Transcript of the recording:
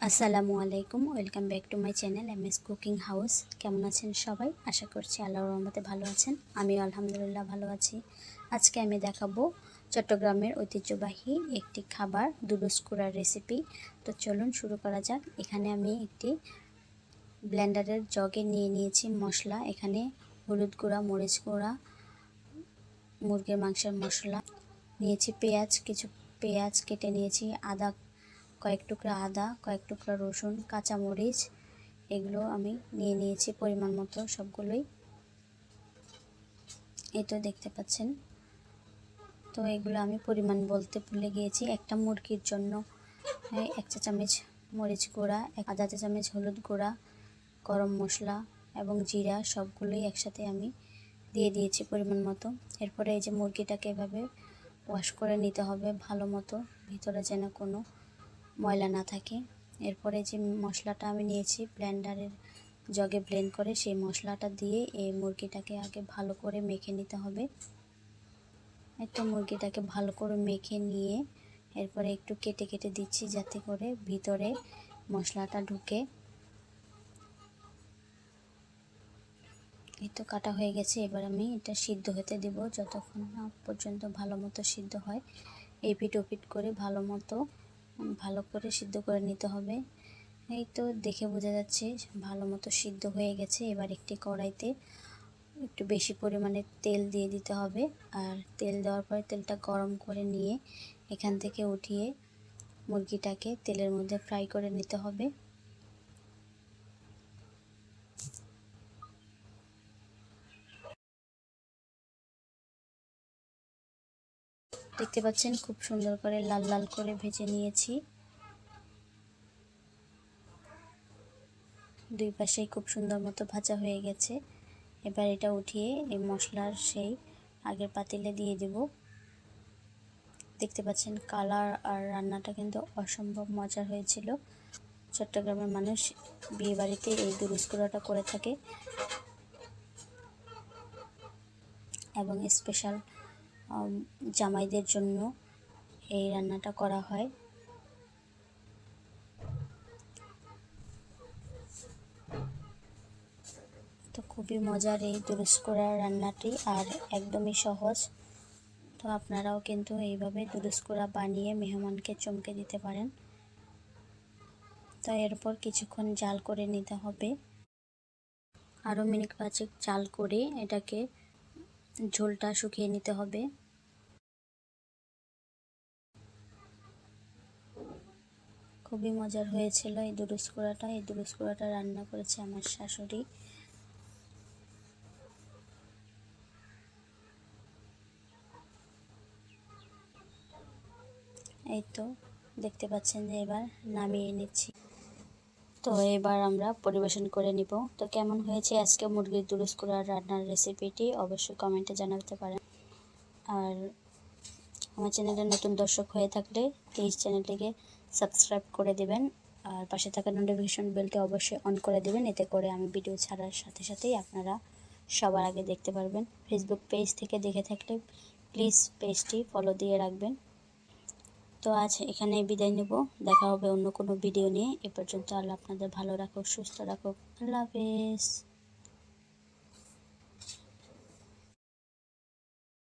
আসসালামু আলাইকুম, welcome back to my channel MS cooking house. কেমন আছেন সবাই? আশা করছি আল্লাহর রহমতে ভালো আছেন। আমিও আলহামদুলিল্লাহ ভালো আছি। আজকে আমি দেখাবো চট্টগ্রামের ঐতিহ্যবাহী একটি খাবার দুলুস কুড়ার রেসিপি। তো চলুন শুরু করা যাক। এখানে আমি একটি ব্লেন্ডারের জগে নিয়ে নিয়েছি মশলা। এখানে হলুদ গুঁড়া, মরিচ গুঁড়া, মুরগির মাংসের মশলা নিয়েছি, কিছু পেঁয়াজ কেটে নিয়েছি, কয়েক টুকরা আদা, কয়েক টুকরা রসুন, কাঁচামরিচ, এগুলো আমি নিয়ে নিয়েছি পরিমাণ মতো সবগুলোই। এই তো দেখতে পাচ্ছেন। তো এগুলো আমি পরিমাণ বলতে ভুলে গিয়েছি। একটা মুরগির জন্য 1 চা চামচ মরিচ গুঁড়া, আধা চা চামচ হলুদ গুঁড়া, গরম মশলা এবং জিরা সবগুলোই একসাথে আমি দিয়ে দিয়েছি পরিমাণ মতো। এরপরে এই যে মুরগিটাকে এভাবে ওয়াশ করে নিতে হবে ভালো মতো, ভিতরে যেন কোনো ময়লা না থাকে। এরপরে যে মশলাটা আমি নিয়েছি ব্লেন্ডারের জগে ব্লেন্ড করে, সেই মশলাটা দিয়ে এই মুরগিটাকে আগে ভালো করে মেখে নিতে হবে। একটু মুরগিটাকে ভালো করে মেখে নিয়ে এরপরে একটু কেটে কেটে দিচ্ছি যাতে করে ভিতরে মশলাটা ঢুকে। এই তো কাটা হয়ে গেছে। এবার আমি এটা সিদ্ধ হতে দেব যতক্ষণ না পর্যন্ত ভালো মতো সিদ্ধ হয়। এপিট ওপিট করে ভালো করে সিদ্ধ করে নিতে হবে। এই তো দেখে বোঝা যাচ্ছে ভালো মতো সিদ্ধ হয়ে গেছে। এবার একটি কড়াইতে একটু বেশি পরিমাণে তেল দিয়ে দিতে হবে। আর তেল দেওয়ার পরে তেলটা গরম করে নিয়ে এখান থেকে উঠিয়ে মুরগিটাকে তেলের মধ্যে ফ্রাই করে নিতে হবে। দেখতে পাচ্ছেন খুব সুন্দর করে লাল লাল করে ভেজে নিয়েছি। দুই পাশেই খুব সুন্দর মতো ভাজা হয়ে গেছে। এবার এটা উঠিয়ে এই মশলার সেই আগের পাতিলে দিয়ে দেব। দেখতে পাচ্ছেন কালার আর রান্নাটা কিন্তু অসম্ভব মজার হয়েছিল। চট্টগ্রামের মানুষ বিয়ে বাড়িতে এই দুলুস কুড়াটা করে থাকে এবং স্পেশাল জামাইদের জন্য এই রান্নাটা করা হয়। তো খুবই মজার এই দুলুস কুড়ার রান্নাটি, আর একদমই সহজ। তো আপনারাও কিন্তু এইভাবে দুলুস কুড়া বানিয়ে মেহমানকে চমকে দিতে পারেন। তো এরপর কিছুক্ষণ জাল করে নিতে হবে, আরও মিনিট 5 জাল করে এটাকে ঝোলটা শুকিয়ে নিতে হবে। খুবই মজার হয়েছিল এই দুলুস কুড়াটা। এই দুলুস কুড়াটা রান্না করেছে আমার শাশুড়ি। এই তো দেখতে পাচ্ছেন যে এবার নামিয়ে নিচ্ছি। তো এবার আমরা পরিবেশন করে নিব। তো কেমন হয়েছে আজকে মুরগির দুলুস কুড়ার রান্নার রেসিপিটি অবশ্যই কমেন্টে জানাতে পারেন। আর আমার চ্যানেলে নতুন দর্শক হয়ে থাকলে প্লিজ চ্যানেলটিকে সাবস্ক্রাইব করে দেবেন, আর পাশে থাকা নোটিফিকেশন বেলটি অবশ্যই অন করে দেবেন। এতে করে আমি ভিডিও ছাড়ার সাথে সাথেই আপনারা সবার আগে দেখতে পারবেন। ফেসবুক পেজ থেকে দেখে থাকলে প্লিজ পেজটি ফলো দিয়ে রাখবেন। তো আজ এখানে বিদায় নেব, দেখা হবে অন্য কোনো ভিডিও নিয়ে। এ পর্যন্ত আল্লাহ আপনাদের ভালো রাখুক, সুস্থ রাখুক। আল্লাহ হাফেজ।